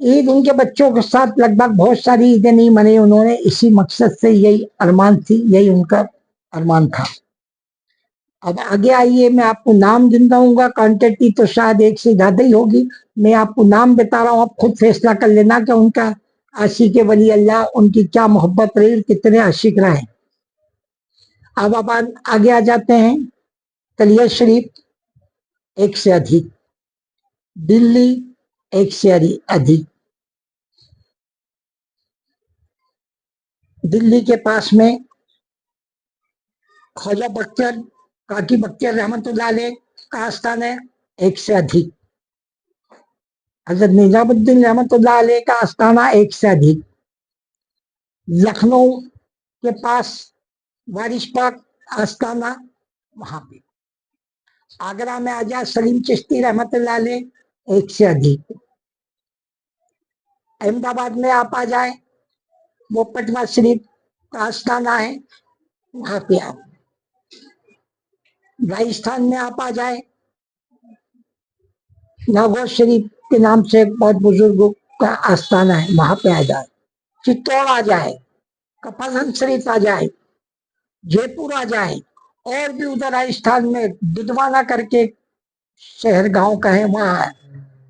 عید ان کے بچوں کے ساتھ لگ بھگ بہت ساری عیدیں نہیں منی انہوں نے، اسی مقصد سے یہی ارمان تھی، یہی ان کا ارمان تھا۔ اب آگے آئیے، میں آپ کو نام گنتا ہوں گا، کوانٹٹی تو شاید ایک سے زیادہ ہی ہوگی، میں آپ کو نام بتا رہا ہوں، آپ خود فیصلہ کر لینا کہ ان کا عاشق ولی اللہ ان کی کیا محبت رہی، کتنے عاشق رہے۔ اب آگے آ جاتے ہیں، طلیعہ شریف ایک سے ادھک، دلی ایک سے ادھک، دلی کے پاس میں خواجہ بختیار کاکی بختیار رحمت اللہ علیہ کا آستان ہے، ایک سے ادھک، حضرت نظام الدین رحمت اللہ علیہ کا آستانہ ایک سے ادھک، لکھنؤ کے پاس وارث پاک آستانہ وہاں پہ، آگرہ میں آجا سلیم چشتی رحمت اللہ علیہ ایک سے ادھک، احمد آباد میں آپ آ جائیں وہ پٹنہ شریف کا آستانہ ہے، وہاں پہ آپ، راجستھان میں آپ آ جائیں ناگور شریف کے نام سے ایک بہت بزرگ کا آستانہ ہے، وہاں پہ آ جائے، چتور آ جائے، کپاسن شریف آ جائے، جے پور آ جائے، اور بھی ادھر راجستھان میں ددوانا کر کے شہر گاؤں کا ہے، وہاں ہے۔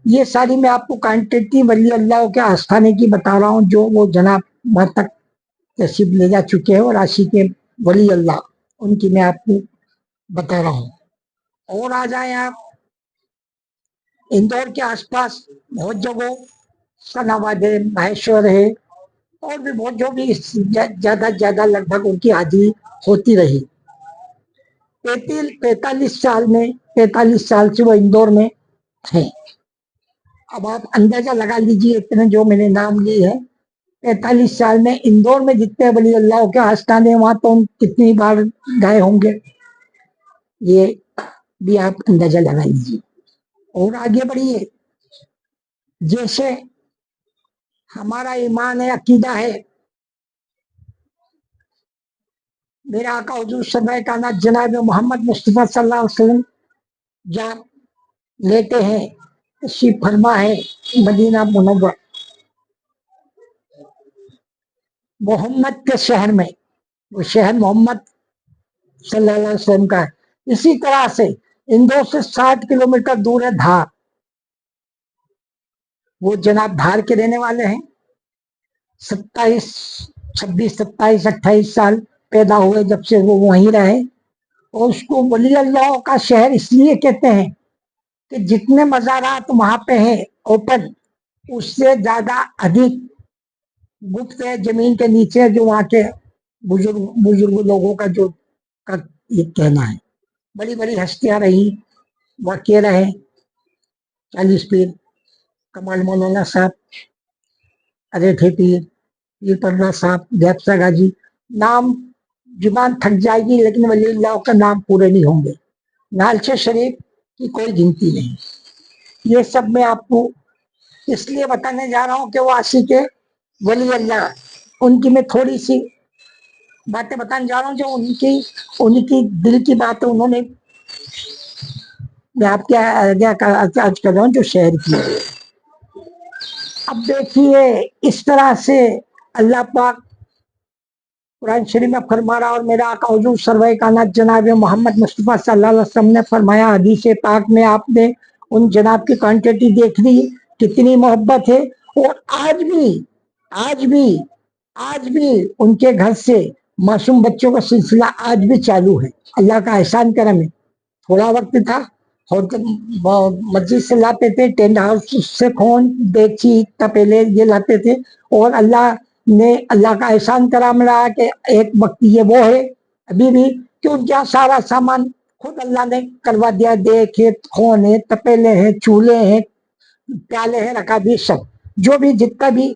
یہ ساری میں آپ کو کوانٹٹی ولی اللہ کے آستانے کی بتا رہا ہوں، جو وہ جناب وہاں تک تشریف لے جا چکے ہیں، اور عاشق ولی اللہ ان کی میں آپ کو بتا رہا ہوں۔ اور آ جائیں آپ اندور کے آس پاس بہت جگہ، سناواد ہے، مہیشور ہے، اور بھی بہت، جو بھی زیادہ زیادہ لگ بھگ ان کی حاضری ہوتی رہی۔ 45 سال سے وہ اندور میں ہیں۔ اب آپ اندازہ لگا لیجیے، اتنے جو میں نے نام لیے ہیں، 45 سال میں اندور میں جتنے ولی اللہ کے آستانے وہاں تو کتنی بار گئے ہوں گے، یہ بھی آپ اندازہ لگا لیجیے۔ اور آگے بڑھیے، جیسے ہمارا ایمان ہے، عقیدہ ہے، میرا آقا حضور سرور کائنات جناب محمد مصطفیٰ صلی اللہ علیہ وسلم جہاں لیتے ہیں، تشریف فرما ہے مدینہ منورہ، محمد کے شہر میں، وہ شہر محمد صلی اللہ علیہ وسلم کا ہے۔ اسی طرح سے اندور سے 60 کلومیٹر دور ہے دھار، وہ جناب دھار کے رہنے والے ہیں، 27 سال پیدا ہوئے جب سے وہ وہیں رہے، اور اس کو ولی اللہ کا شہر اس لیے کہتے ہیں کہ جتنے مزارات وہاں پہ ہیں اوپن، اس سے زیادہ ادھک گپت ہے زمین کے نیچے، جو وہاں کے بزرگ لوگوں کا جو یہ کہنا ہے۔ بڑی بڑی ہستیاں رہی، واقع رہے، 40 پیر، کمال مولانا صاحب، اریٹھے پیر، پیر پردہ صاحب، گیپسا گاجی، نام زبان تھک جائے گی لیکن ولی اللہ کا نام پورے نہیں ہوں گے، نالچے شریف کی کوئی گنتی نہیں۔ یہ سب میں آپ کو اس لیے بتانے جا رہا ہوں کہ وہ عاشق ولی اللہ، ان کی میں تھوڑی سی باتیں بتانے جا رہا ہوں، جو ان کی دل کی بات انہوں نے، میں آپ کے آج کر رہا ہوں جو شہر کی ہے۔ اب دیکھیے اس طرح سے اللہ پاک قرآن شریف میں فرما رہا، اور میرا آقا حضور سرور کائنات جناب محمد مصطفیٰ صلی اللہ علیہ وسلم نے فرمایا حدیث پاک میں، آپ نے ان جناب کی کوانٹٹی دیکھ لی کتنی محبت ہے، اور آج بھی ان کے گھر سے معصوم بچوں کا سلسلہ آج بھی چالو ہے، اللہ کا احسان کرم ہے۔ تھوڑا وقت تھا، مسجد سے لاتے تھے، ٹینٹ ہاؤس سے خون، دیگچی، تپیلے یہ لاتے تھے، اور اللہ کا احسان کرام رہا کہ ایک وقت یہ وہ ہے ابھی بھی کہ ان کا سارا سامان خود اللہ نے کروا دیا، دیکھ ہے، خون ہے، تپیلے ہیں، چولہے ہیں، پیالے ہیں، رکابی، سب جو بھی جتنا بھی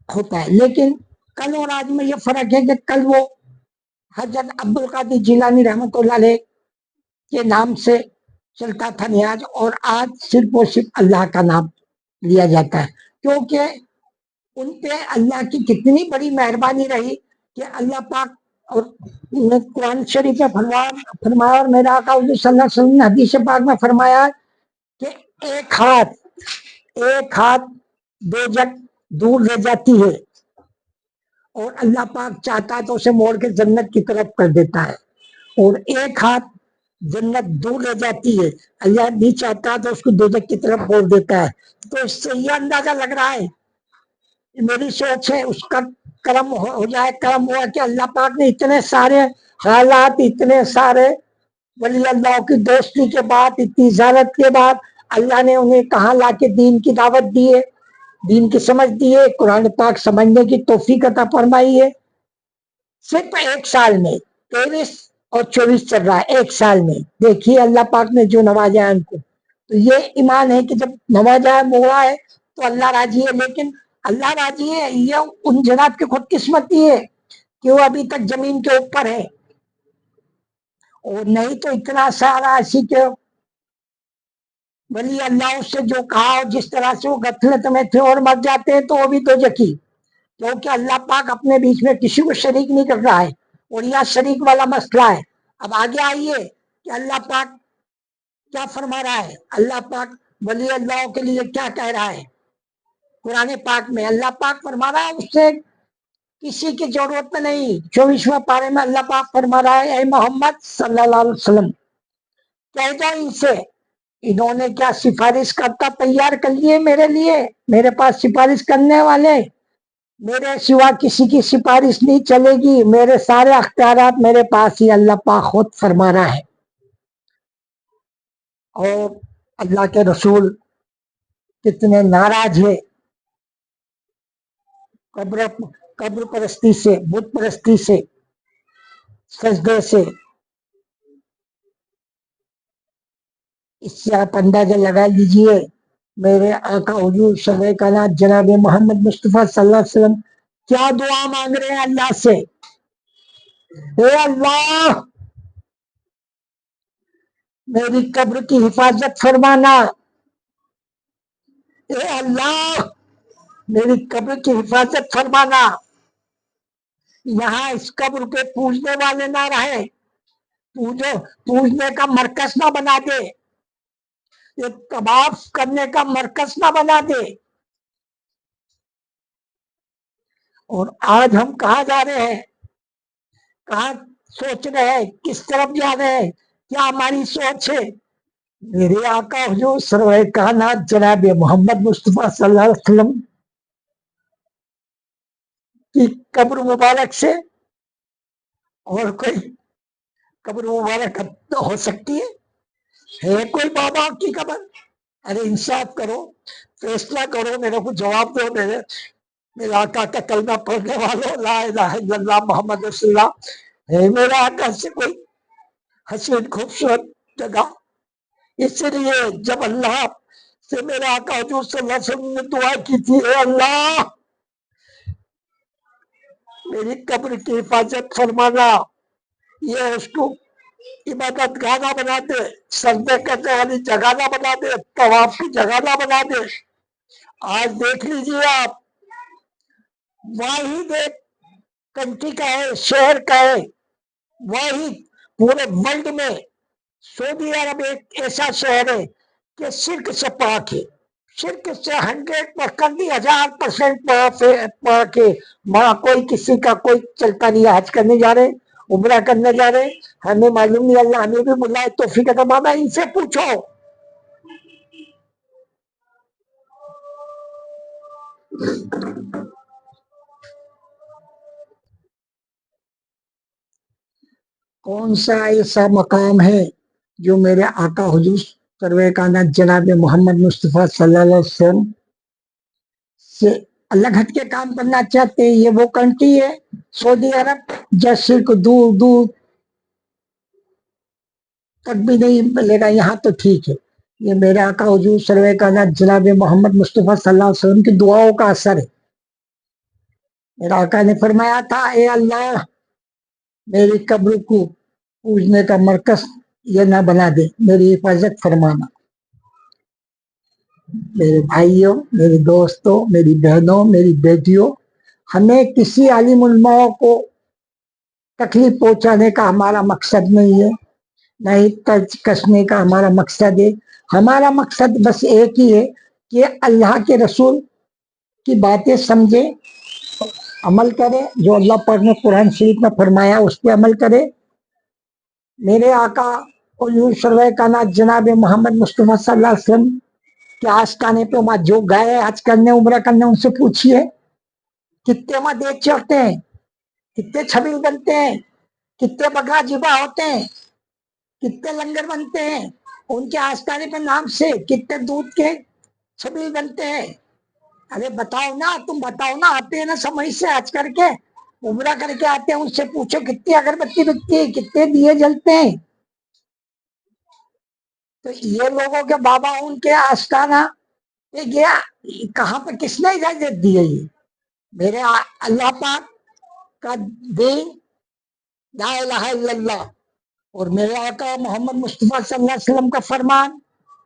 ہوتا ہے۔ لیکن کل اور آج میں یہ فرق ہے کہ کل وہ حضرت عبد القادر جیلانی رحمۃ اللہ علیہ کے نام سے چلتا تھا نیاز، اور آج صرف اور صرف اللہ کا نام لیا جاتا ہے، کیونکہ ان پہ اللہ کی کتنی بڑی مہربانی رہی کہ اللہ پاک اور قرآن شریف میں فرمایا، اور میرا آقا حضور صلی اللہ علیہ وسلم نے حدیث پاک میں فرمایا کہ ایک ہاتھ ایک ہاتھ دوزخ دور لے جاتی ہے اور اللہ پاک چاہتا ہے تو اسے موڑ کے جنت کی طرف کر دیتا ہے، اور ایک ہاتھ جنت دور لے جاتی ہے، اللہ نہیں چاہتا تو اس کو دوزخ کی طرف موڑ دیتا ہے۔ تو اس سے یہ اندازہ لگ رہا ہے، میری سوچ ہے اس کا کرم ہو جائے، کرم ہوا کہ اللہ پاک نے اتنے سارے حالات، اتنے سارے ولی اللہ کی دوستی کے بعد، اتنی زیارت کے بعد اللہ نے انہیں کہاں لا کے دین کی دعوت دی ہے، دین کی سمجھ دی ہے، قرآن پاک سمجھنے کی توفیق عطا فرمائی ہے۔ صرف ایک سال میں 23 اور 24 چل رہا ہے، ایک سال میں دیکھیے اللہ پاک نے جو نوازا ہے ان کو۔ تو یہ ایمان ہے کہ جب نوازا ہے، موڑا ہے تو اللہ راضی ہے، لیکن اللہ راضی ہے یہ ان جناب کی خود قسمتی ہے کہ وہ ابھی تک زمین کے اوپر ہے، اور نہیں تو اتنا سارا ایسی کہ ولی اللہ سے جو کہا اور جس طرح سے وہ غفلت میں تھے اور مر جاتے ہیں تو وہ بھی دوزخی، کیونکہ اللہ پاک اپنے بیچ میں کسی کو شریک نہیں کر رہا ہے، اور یہاں شریک والا مسئلہ ہے۔ اب آگے آئیے کہ اللہ پاک کیا فرما رہا ہے، اللہ پاک ولی اللہ کے لیے کیا کہہ رہا ہے قرآن پاک میں۔ اللہ پاک فرما رہا ہے اس سے کسی کی ضرورت نہیں۔ 24واں پارے میں اللہ پاک فرما رہا ہے، اے محمد صلی اللہ علیہ وسلم کہہ دو ان سے، انہوں نے کیا سفارش کرتا تیار کر لیے میرے لیے، میرے پاس سفارش کرنے والے، میرے سوا کسی کی سفارش نہیں چلے گی، میرے سارے اختیارات میرے پاس ہی اللہ پاک خود فرما رہا ہے۔ اور اللہ کے رسول کتنے ناراض ہے قبر پرستی سے، بت پرستی سے، سجدے سے۔ اس سے آپ اندازہ لگا لیجئے میرے آقا حضور صلی اللہ علیہ وسلم جناب محمد مصطفیٰ صلی اللہ علیہ وسلم کیا دعا مانگ رہے ہیں اللہ سے، اے اللہ میری قبر کی حفاظت فرمانا، اے اللہ میری قبر کی حفاظت فرمانا، یہاں اس قبر پہ پوجنے والے نہ رہے، پوجنے کا مرکز نہ بنا دے، یہ طواف کرنے کا مرکز نہ بنا دے۔ اور آج ہم کہاں جا رہے ہیں، کہاں سوچ رہے ہیں، کس طرف جا رہے ہیں، کیا ہماری سوچ ہے؟ میرے آقا حضور سرور کائنات جناب محمد مصطفیٰ صلی اللہ علیہ وسلم کی قبر مبارک سے اور کوئی قبر مبارک ہو سکتی ہے کوئی بابا کی قبر؟ ارے انصاف کرو، فیصلہ کرو، میرے کو جواب دو، میرے آقا کا کلمہ پڑھنے والوں، لا الہ الا اللہ محمد رسول اللہ ہے میرا آقا سے کوئی حسین خوبصورت جگہ؟ اس لیے جب اللہ سے میرے آقا حضور صلی اللہ علیہ وسلم نے دعا کی تھی، اے اللہ میری قبر کی حفاظت فرمانا، یہ اس کو عبادت گاہ نہ بنا دے، سجدے کرنے والی جگہ نہ بنا دے، طواف کی جگہ نہ بنا دے۔ آج دیکھ لیجیے آپ، واحد ایک کنٹری کا ہے، شہر کا ہے، واحد پورے ورلڈ میں سعودی عرب ایک ایسا شہر ہے کہ شرک سے پاک ہے، شرک سے 100% 1000% پاک ہے۔ وہاں کوئی کسی کا کوئی چلتا نہیں ہے، حج کرنے جا رہے، عمرہ کرنے جا رہے، ہمیں معلوم نہیں، اللہ ہمیں بھی بلائے توفیق عطا فرمائے، ان سے پوچھو۔ کون سا ایسا مقام ہے جو میرے آقا حضور سرور کائنات جناب محمد مصطفیٰ صلی اللہ علیہ وسلم سے الگ ہٹ کے کام کرنا چاہتے ہیں؟ یہ وہ کنٹری ہے سعودی عرب جیسے کو دور دور تک بھی نہیں ملے گا، یہاں تو ٹھیک ہے۔ یہ میرے آقا حضور سرور کائنات جناب محمد مصطفیٰ صلی اللہ علیہ وسلم کی دعاؤں کا اثر ہے۔ میرے آقا نے فرمایا تھا، اے اللہ میری قبر کو پوجنے کا مرکز یہ نہ بنا دے، میری حفاظت فرمانا۔ میرے بھائیوں، میرے دوستوں، میری بہنوں، میری بیٹیوں، ہمیں کسی عالم علماء کو تکلیف پہنچانے کا ہمارا مقصد نہیں ہے، نہ ہی ترج کسنے کا ہمارا مقصد ہے۔ ہمارا مقصد بس ایک ہی ہے کہ اللہ کے رسول کی باتیں سمجھے، عمل کرے، جو اللہ پاک نے قرآن شریف میں فرمایا اس پہ عمل کرے. میرے آقا حضور سرور کائنات جناب محمد مصطفیٰ صلی اللہ علیہ وسلم کے آستانے پہ وہاں جو گئے حج کرنے عمرہ کرنے ان سے پوچھیے کتنے وہاں دیگ چڑھتے ہیں، کتنے چھبیل بنتے ہیں، کتنے بکرا ذبح ہوتے ہیں، کتنے لنگر بنتے ہیں ان کے آستانے پہ نام سے، کتنے دودھ کے چھبیل بنتے ہیں. ارے بتاؤ نا، تم بتاؤ نا، آتے ہیں نا سمجھ سے حج کر کے عمرہ کر کے آتے ہیں، ان سے پوچھو کتنی اگربتی بکتی ہے، کتنے دیے جلتے ہیں. تو یہ لوگوں کے بابا ان کے آستانہ گیا کہاں پہ کس نے اجازت دی ہے؟ یہ میرے اللہ پاک کا دین لا الہ الا اللہ اور میرے آقا محمد مصطفیٰ صلی اللہ علیہ وسلم کا فرمان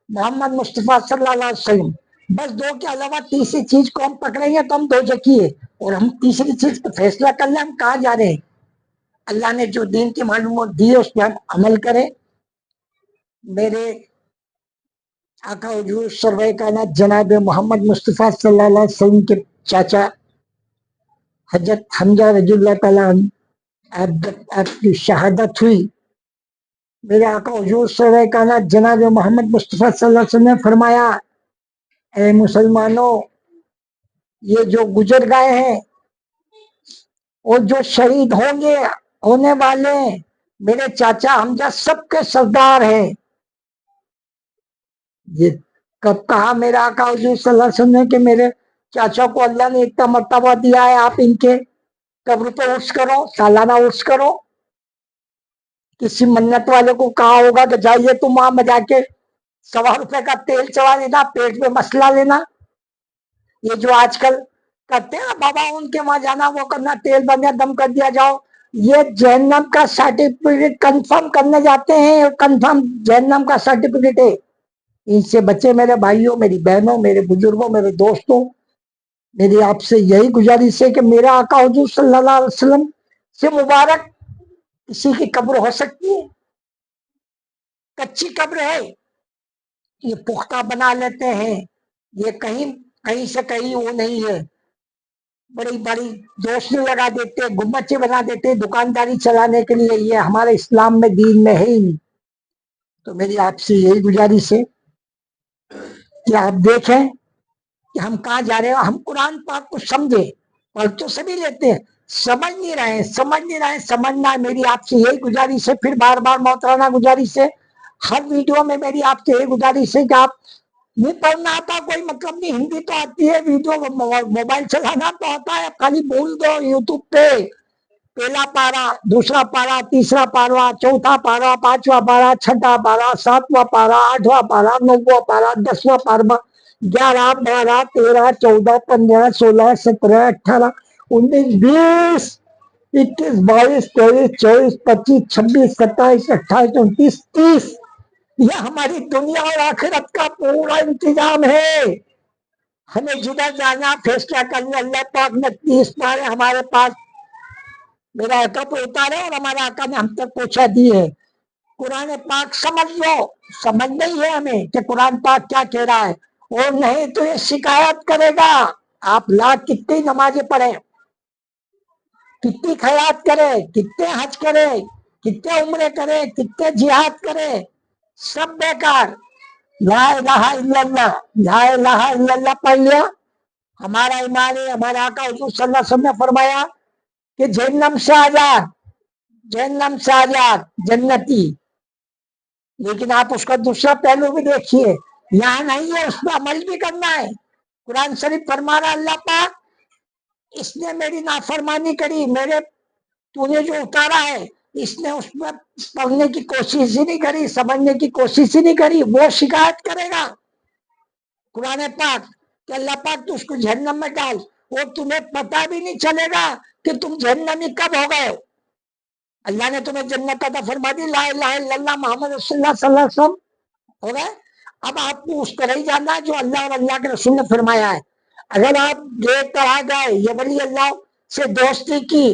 محمد مصطفیٰ صلی اللہ علیہ وسلم، بس دو کے علاوہ تیسری چیز کو ہم پکڑیں گے تو ہم دو جکی ہے، اور ہم تیسری چیز پہ فیصلہ کر لیں ہم کہاں جا رہے ہیں. اللہ نے جو دین کی معلومات دی ہے اس پہ ہم عمل کریں. میرے آقا حضور سرور کائنات جناب محمد مصطفیٰ صلی اللہ علیہ وسلم کے چاچا حضرت حمزہ رضی اللہ تعالیٰ عنہ کی شہادت ہوئی. میرے آقا حضور سرور کائنات جناب محمد مصطفیٰ صلی اللہ علیہ وسلم نے فرمایا اے مسلمانوں، یہ جو گزر گئے ہیں اور جو شہید ہوں گے ہونے والے ہیں، میرے چاچا حمزہ سب کے سردار ہیں. یہ کب کہا میرا آقا حضور صلی اللہ علیہ وسلم نے کہ میرے چاچا کو اللہ نے اتنا مرتبہ دیا ہے، آپ ان کے قبر پہ عرس کرو، سالانہ عرس کرو. کسی منت والے کو کہا ہوگا کہ جائیے تم وہاں میں جا کے 100 روپے کا تیل چڑھا لینا، پیٹ میں مسئلہ لینا. یہ جو آج کل کرتے ہیں بابا ان کے وہاں جانا، وہ کرنا، تیل بنیا دم کر دیا جاؤ، یہ جہنم کا سرٹیفکیٹ کنفرم کرنے جاتے ہیں، کنفرم جہنم کا سرٹیفکیٹ ہے. ان سے بچے میرے بھائیوں، میری بہنوں، میرے بزرگوں، میرے دوستوں، میری آپ سے یہی گزارش ہے کہ میرا آقا حضور صلی اللہ علیہ وسلم سے مبارک کسی کی قبر ہو سکتی ہے؟ کچی قبر ہے، یہ پختہ بنا لیتے ہیں، یہ کہیں سے کہیں وہ نہیں ہے، بڑی بڑی روشنی لگا دیتے، گمبچے بنا دیتے دکانداری چلانے کے لیے. یہ ہمارے اسلام میں دین میں ہے ہی نہیں. تو میری آپ سے یہی گزارش ہے کہ آپ دیکھیں کہ ہم کہاں جا رہے ہیں. ہم قرآن پاک کو سمجھے، پڑھ تو سبھی لیتے ہیں، سمجھ نہیں رہے. سمجھنا ہے. میری آپ سے یہی گزارش ہے، پھر بار بار محترمہ گزارش ہے، ہر ویڈیو میں میری آپ سے یہی گزارش ہے کہ آپ نہیں پڑھنا آتا کوئی مطلب نہیں، ہندی تو آتی ہے، ویڈیو موبائل چلانا تو آتا ہے، خالی بول دو یوٹیوب پہ پہلا پارا، دوسرا پارا، تیسرا پارا، چوتھا پارا، پانچواں پارا، چھٹا پارا، ساتواں پارا، آٹھواں پارا، نواں پارا، 10واں پارا، 11، 12، 13، 14، 15، 16، 17، 18، 19، 20، 21، 22، 23، 24، 25، 26، 27، 28، 29، 30. یہ ہماری دنیا اور آخرت کا پورا انتظام ہے. ہمیں جدھر جانا فیصلہ کرنا، اللہ پاک نے 30 پارے ہمارے پاس میرا آقا پہ اتارے اور ہمارا آقا نے ہم تک پہنچا دی ہے. قرآن پاک سمجھ لو، سمجھ نہیں ہے ہمیں کہ قرآن پاک کیا کہہ رہا ہے، اور نہیں تو یہ شکایت کرے گا. آپ لاکھ کتنی نمازیں پڑھیں، کتنی خیرات کرے، کتنے حج کرے، کتنے عمرے کرے، کتنے جہاد کرے، سب بیکار. لا الہ الا اللہ، لا الہ الا اللہ پڑھ لیا، ہمارا ایمان ہے. ہمارا آقا حضور صلی اللہ علیہ وسلم نے فرمایا کہ جہنم سے آزاد، جہنم سے آزاد، جنتی. لیکن آپ اس کا دوسرا پہلو بھی دیکھیے، یہاں نہیں ہے، اس پہ عمل بھی کرنا ہے. قرآن شریف فرما رہا اللہ پاک، اس نے میری نافرمانی کری، تو نے جو اتارا ہے اس نے اس میں پڑھنے کی کوشش ہی نہیں کری، سمجھنے کی کوشش ہی نہیں کری، وہ شکایت کرے گا. قرآن پاک کہ اللہ پاک تو اس کو جہنم میں ڈال، اور تمہیں پتہ بھی نہیں چلے گا کہ تم جہنمی کب ہو گئے ہو. اللہ نے تمہیں جنت عطا فرما دی، لا الہ الا اللہ محمد رسول اللہ صلی اللہ علیہ وسلم ہو گئے. اب آپ کو اس طرح ہی جاننا ہے جو اللہ اور اللہ کے رسول نے فرمایا ہے. اگر آپ دیکھ کر آ گئے یہ ولی اللہ سے دوستی کی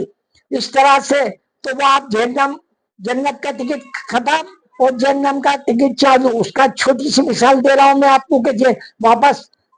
اس طرح سے، تو وہ آپ جنت کا ٹکٹ ختم اور جہنم کا ٹکٹ چالو. اس کا چھوٹی سی مثال دے رہا ہوں میں آپ کو کہ واپس